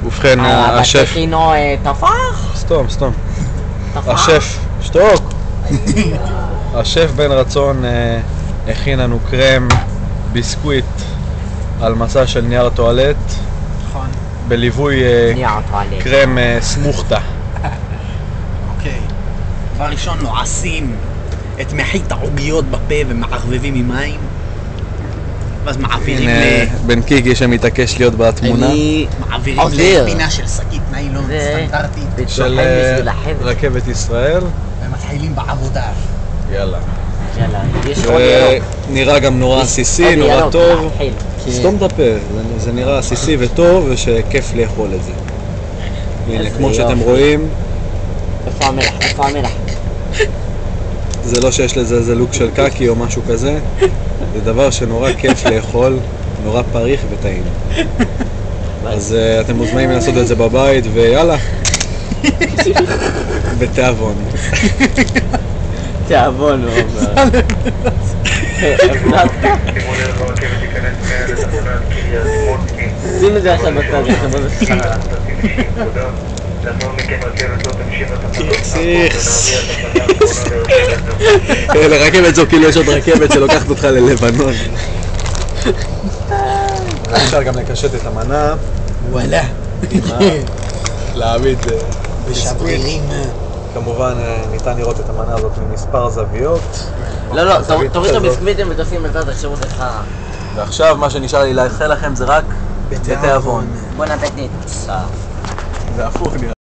ובכן, השף... בטחינו טפח? סתום. טפח? השף, שתוק! השף בן רצון הכין לנו קרם ביסקוויט על מסע של נייר טואלט. נכון. בליווי קרם סמוכתה. אוקיי. דבר ראשון נועשים את מחית העוגיות בפה ומערבבים עם מים. ואז מעבירים בן קיגי שמתעקש להיות בתמונה. מעבירים לפינה של שקית ניילון סטנדרטית של רכבת ישראל. ומתחילים בעבודה. יאללה. יש עוד ירוק. נראה גם נורא עסיסי, נורא טוב. סתום את הפה, זה נראה עסיסי וטוב ושכיף לאכול את זה. הנה, כמו שאתם רואים, איפה המלח? איפה המלח? זה לא שיש לזה איזה לוק של קקי או משהו כזה, זה דבר שנורא כיף לאכול, נורא פריך וטעים. אז אתם מוזמנים לעשות את זה בבית ויאללה. בתיאבון. תיאבון הוא אומר. שים את זה עכשיו בצד, עכשיו בצד. לרכבת זו כאילו יש עוד רכבת שלוקחת אותך ללבנון. אפשר גם לקשט את המנה. וואלה. להעמיד בשברירים. כמובן ניתן לראות את המנה הזאת ממספר זוויות. לא, תוריד את הביסקוויטים ותשים בצד השירות שלך. ועכשיו מה שנשאר לי לאחל לכם זה רק בתיאבון. בוא נתת לי. זה הפוך נראה.